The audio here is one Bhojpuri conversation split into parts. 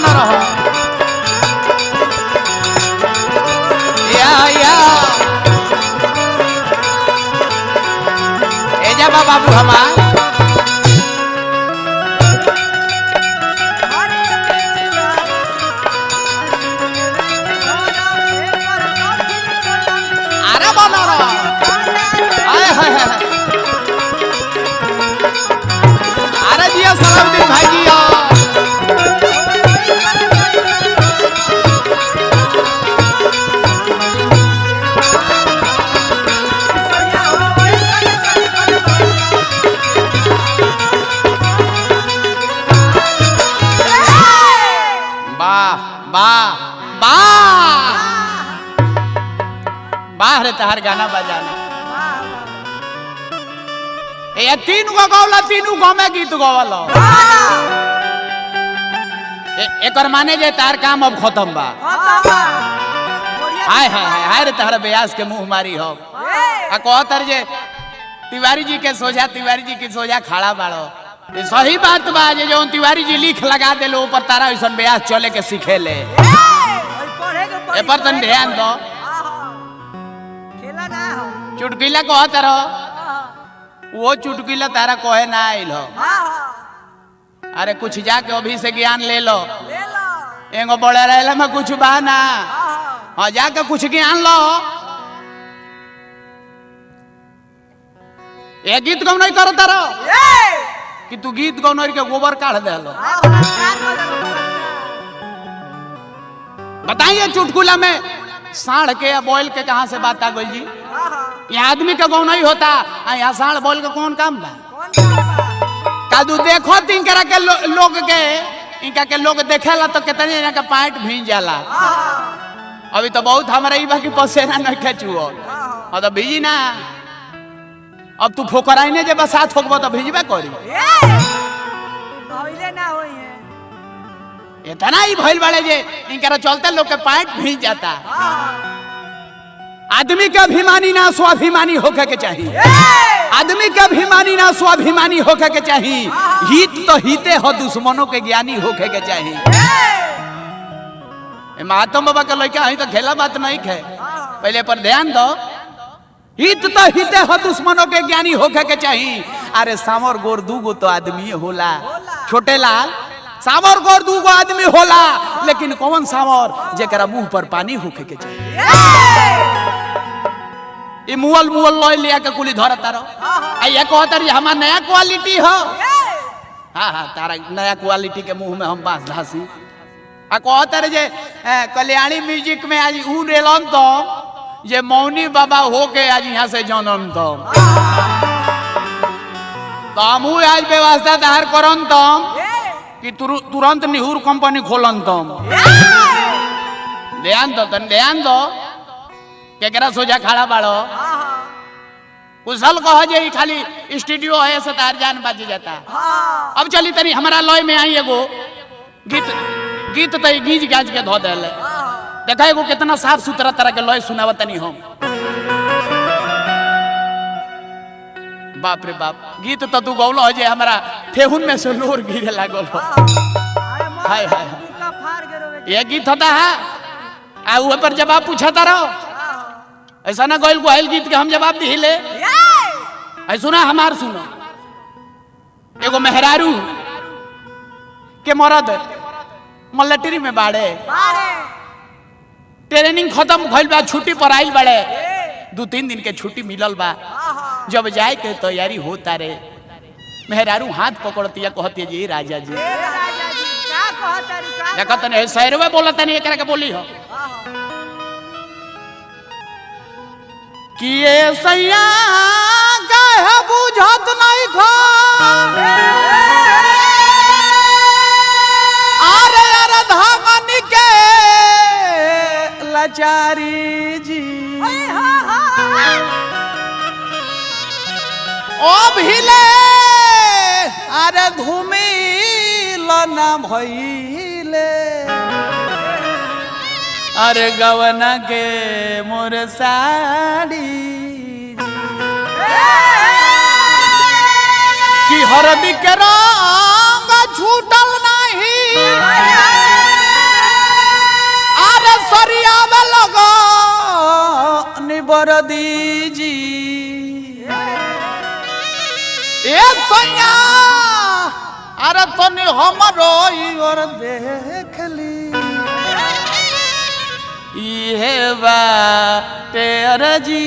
बना रहो या एजा बाबू हमार अरे बना रहो अरे जिया सलाउद्दीन भाई जिया बाहर तहार गाना बजाना ये तीन गो गौला तीनों गाँव में गीत गवल एक माने जे तार काम अब खत्म बा हाय हाय हाय रे तार ब्यास के मुंह मारी हो कहतर जे तिवारी जी के सोझा तिवारी जी की सोझा खड़ा बाड़ो सही बात बा जे जो तिवारी जी लिख लगा दे लो ऊपर तारा ऐसा ब्यास चले के सीखे ले ए पर तन ध्यान दो चुटकीला कहतर वो चुटकीला तारा कहे ना आइल हो अरे कुछ जाके अभी से ज्ञान ले लो एगो बड़े रहला में कुछ बहाना हाँ जाके कुछ ज्ञान लो ये गीत गौ नहीं करो तारो कि तू गीत गौ नहीं के गोबर काढ़ दे लो बताइए चुटकुला में साढ़ के या बोल के कहां से बात आ गई जी यहाँ आदमी का गौ नहीं होता यहाँ साढ़ बोल के कौन काम बा कादू देखो तीन करा के लोग के इनका के लोग देखेला तो कितने जना का पैंट भींज जाला अभी तो बहुत हमारा ई बाकी पसेना नहीं खेचुओ और तो भीजी ना अब तू फोकराइने जे बसात फोकबो तो भीजबे करी पहिले ना होई है इतना ही भइल बाड़े जे इनकरा चलते लोग के पैंट भींज जाता आदमी का अभिमानी ना स्वाभिमानी होके के चाहिए आदमी का अभिमानी ना स्वाभिमानी होके के चाहिए हित तो हिते हो दुश्मनों के ज्ञानी होके के चाहिए महात्मा बाबा के लड़का है तो खेला बात नहीं खे पहले पर ध्यान दो हित तो हिते हो दुश्मनों के ज्ञानी होके के चाहिए अरे सामर गोर दूगो तो आदमी होला छोटे लाल सामर गोर दूगो आदमी होला लेकिन कौन सामर जेकरा मुंह पर पानी होके के चाहिए ये मुअल मुअल लॉय लिया के कुली धरता रहो ये कहतर हमार नया क्वालिटी हो हाँ हाँ तारा नया क्वालिटी के मुंह में हम बांस धासी कहतर जे कल्याणी म्यूजिक में आज ऊ रेलन तो जे मौनी बाबा होके आज यहाँ से जनम तो हम आज व्यवस्था तहार करन तम कि तुरंत निहुर कंपनी खोलन तम ध्यान दो तन ध्यान दो केकरा सोझा खड़ा बाड़ो कुशल कह जे खाली स्टूडियो है से तार जान बाजी जाता अब चली तनी हमारा लॉय में आई एगो गीत गीत तई गीज गाज के धो देले देखा एगो कितना साफ सुथरा तरह के लॉय सुनावा तनी हम बाप रे बाप गीत तो तू गौलो हो जे हमारा ठेहुन में से लोर गिरे लागल हो हाय हाय ये गीत होता है आ ऊपर पर जवाब पूछता रहो ऐसा ना गोइल गोइल गीत के हम जवाब दिले ऐ सुना हमार सुनो एगो मेहरारू के मरद मल्लटरी में बाड़े ट्रेनिंग खत्म भइल बा छुट्टी पर आइल बाड़े 2-3 दिन के छुट्टी मिलल बा जब जाए के तैयारी होता रे मेहरारू हाथ पकड़तिया कहती जी राजा जी देखो तने शहरवे बोलत नहीं एकरा के बोली हो कि ये सैया कहे बुझत नहीं खा अरे अरे धामन के लाचारी जी ओ भिले अरे धूमिल न भइले अरे गवना के मोर साड़ी कि हरदी के रंग छूटल नहीं कर दीजी ए सैया अरे तनी हमरो और देख ली ये बाटे अर्जी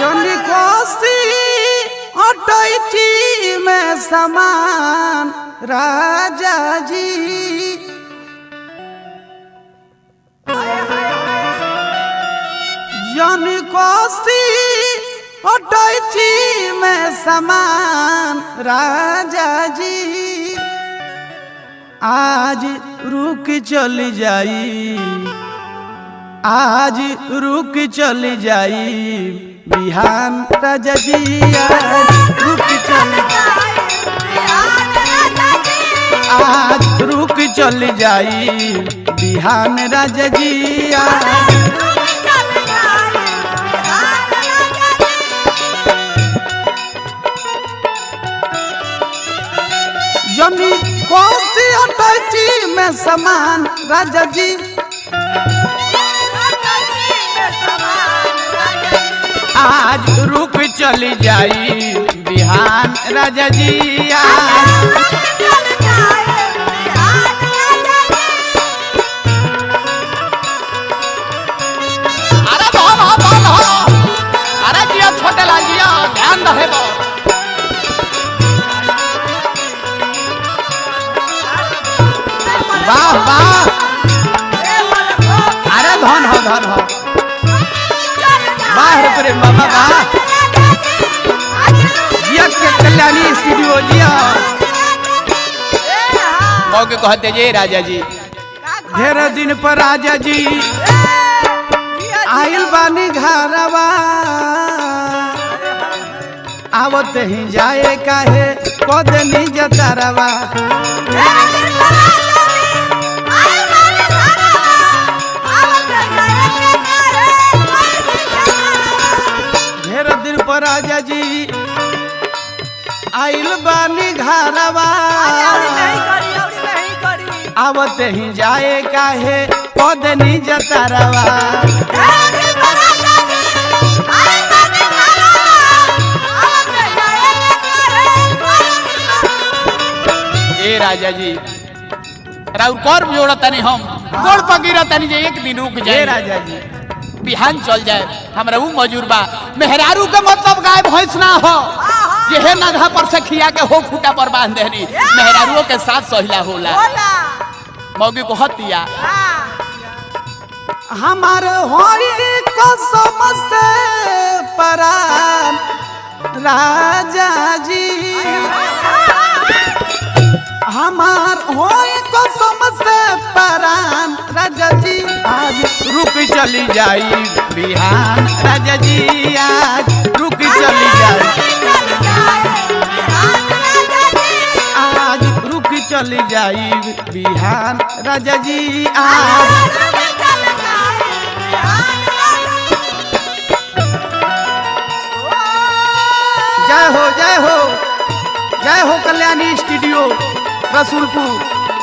जनी कोसी हटैची में समान राजा जी जनी कोसी हटैची में समान राजा जी आज रुक चली जाई आज रुक चली जाई बिहान राजा जी आज रुक चली आज रुक चली जाई बिहान राजा जी आज जमी कोसी हटैची में समान राजा जी आज रुक चली जाई बिहान राजा जी आज अरे अरे जिया छोटे लाल जिया ध्यान रहे बो वाह वाह अरे धन हो वाह रे प्रेम बाबा वाह जिया के कल्याणी स्टूडियो जिया मौके कहते जे राजा जी ढेर दिन पर राजा जी आइल बानी घरवा आवत ही जाए काहे कदनी जतरवा ढेर दिन पर राजा जी आइल बानी घरवा आवत ही जाए काहे कदनी जतरवा ए राजा जी राउर कर जोड़तानी हम गोड़ पगिरतानी जे एक दिन रुक जाए राजा जी बिहान चल जाए हमरा ऊ मजूर बा मेहरारू के मतलब गाय भैंस ना हो जे है नगहा पर से खिया के हो खूटा पर बांध देनी मेहरारुओं के साथ सहिला होला मौगी को हतिया हमारे होई कसम से परान राजा जी हमार होई कसम से परान राजा जी आज रुक चली जाई बिहान राजा जी आज रुक चली जाई आज रुक चली जाई बिहान राजा जी आज जय हो कल्याणी स्टूडियो रसूलपुर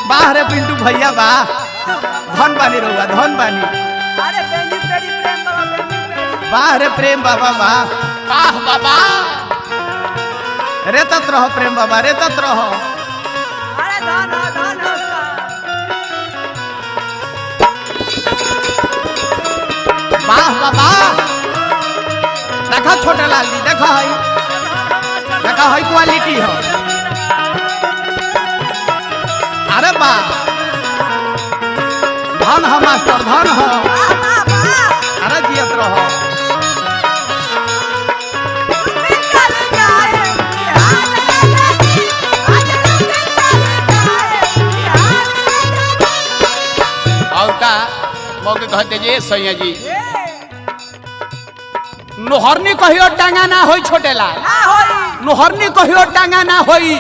बाहर पिंटू भैया बा धन बानी रहुआ धन बानी बाहर प्रेम बाबा वाह बाबा रेतत रहो प्रेम बाबा रेतत रहो वाह बाबा देखा छोटे लाल जी देखा है क्वालिटी हो अरे बा धन हो मास्टर धन हो अरे जियत रहो और का मौके कहते जे सैया जी नोहरनी कहियो टांगा ना होई छोटे लाल नोहरनी कहियो टांगा ना होई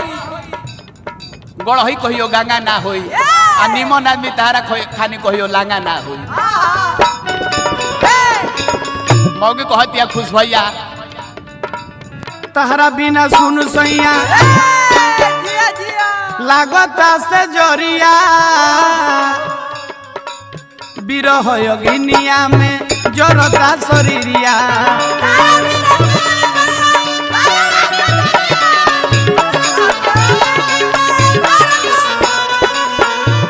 गड़ही कहियो गंगा ना होई आ निमन आदमी तारा खानी कहियो लांगा ना होई मौगी कहतिया खुश भैया तहरा बिना सुन सैया लागता से जोरिया बिरह योगिनिया में जोरता शरीरिया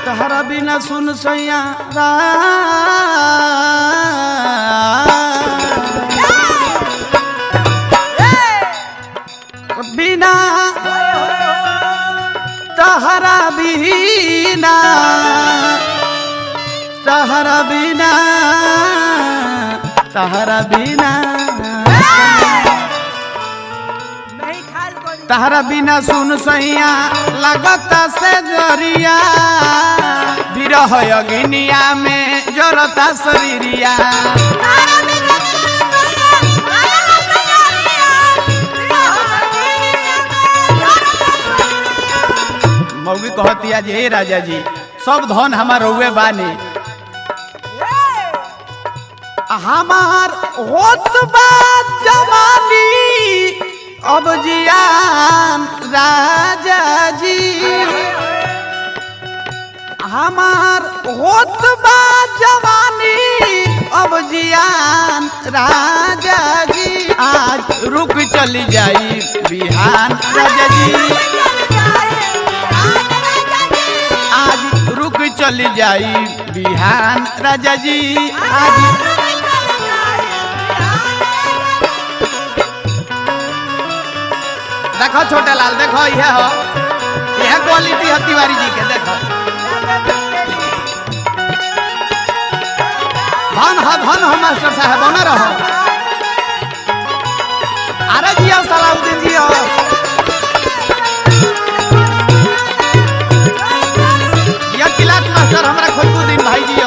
तहरा बिना सुन सैया बिना तहरा बिना तहरा बिना तहरा बिना तहरा बिना सुन सैया लगता से जरिया बिरह अग्निया में जोरता शरीरिया मौगी कहतिया जे हे राजा जी सब धन हमार हुए बानी हमार होत बा जवानी अब जियान राजा जी हमार होत बा जवानी अब जियान राजा जी आज रुक चली जाई बिहान राजा जी आज रुक चली जाई बिहान राजा जी आज देखो छोटे लाल देखो यह क्वालिटी है तिवारी जी के देखो धन हो मास्टर साहब बना रहो अरे जिया सलाउद्दीन जी या किलाट मास्टर हमरा खुशबुद्दीन भाई जी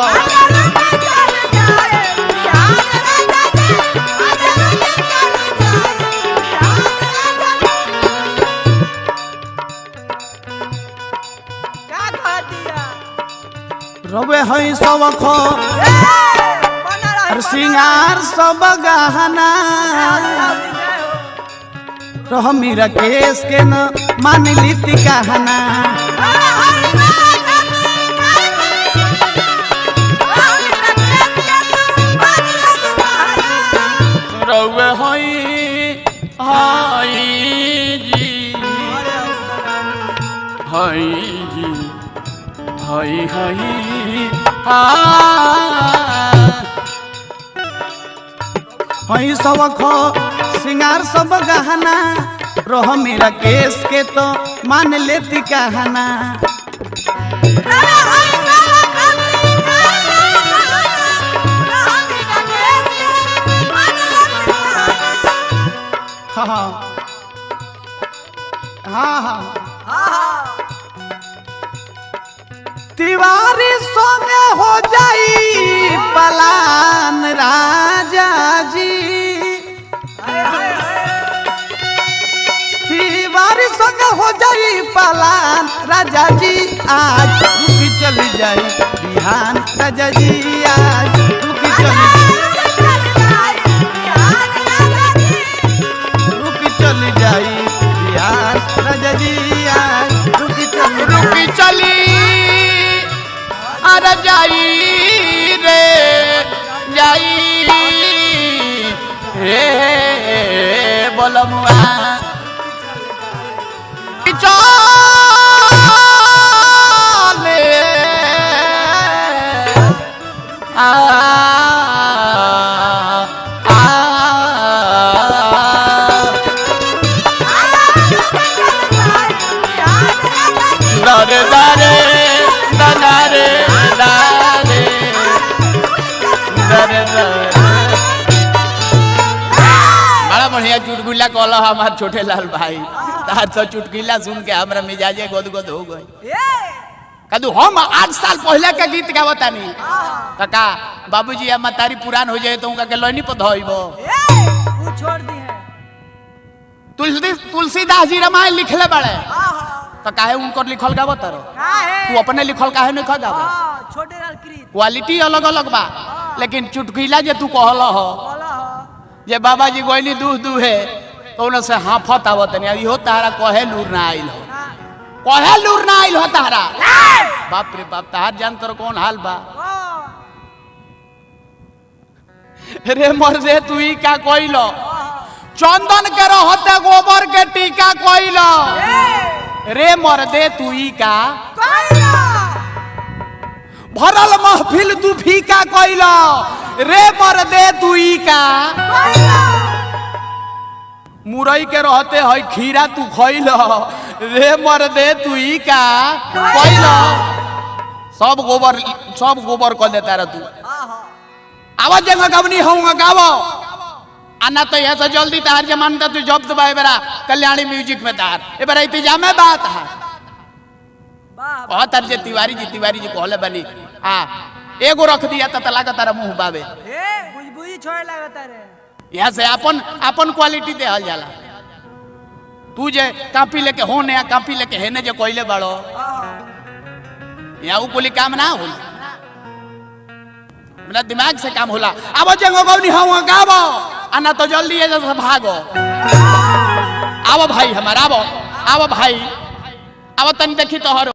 रवे हई सबख सिंगार सब गहना रह मेरा केस के न मान लीती कहना रवे हई जी हई जी हई हई हई सबख सिंगार सब गहना रह मेरा केस के तो मान लेती कहना हाँ तिवारी संगे हो जाई पलान राजा जी तिवारी संगे हो जाई पलान राजा जी आज रुकी चली जाई बिहान राजा जी आज रुकी चली जाई बिहान राजा जी आज रुकी चली अरे जाई रे जाई हे बोलमुआ चले दारे दारे दारे दारे बड़ा बढ़िया चुटकुला कहला हमार छोटे लाल भाई तार तो चुटकुला सुन के हमरा मिजाजे गोद हो गई कदू हम 8 साल पहले के गीत गावता नहीं काका बाबूजी अब तारी पुरान हो जाए तो उनका के लैनी पर धइबो छोड़ दी है तुलसीदास जी रामायण लिखले बड़े तो काहे उनको लिखल गावत रो तू अपने लिखल काहे नहीं खा गावा छोटे लाल कृत क्वालिटी अलग अलग बा लेकिन चुटकुला जे तू कहल हो जे बाबा जी गोइनी दूध दूहे तो उन से हाफत आवत नहीं इहो तारा कहे लूर ना आइल हो कहे लूर ना आइल हो तारा बाप रे बाप तार जान तोर कौन हाल बा रे मर्दे तू ही का कोइलो चंदन के रहते गोबर के टीका कोइलो रे मर्दे तू ही का भरल महफिल तू फीका कोइलो रे मर्दे तू ही का मुरई के रहते है खीरा तू खइलो रे मर्दे तू ही का कोइलो सब गोबर कर देता रे तू आवाज जंगा गवनी होऊंगा गावो आना तो यह से जल्दी तार जमानता तू जब्त बा बेरा कल्याणी म्यूजिक में तार ए बेरा इंतजाम में बात है बहुत जे तिवारी जी कहले बनी हां एगो रख दिया त तला का तारा मुंह बावे ए बुझबुझी छोड़ लागत रे यहां से अपन क्वालिटी देहल जाला तू जे कापी लेके होने या कापी लेके हेने जे कोइले बाड़ो या उ कोली काम ना होला मेरा दिमाग से काम होला अब जंगो गौनी हम गावो आना तो जल्दी है जैसे भागो आवो भाई हमारा आवो भाई आवो तन देखी तो हर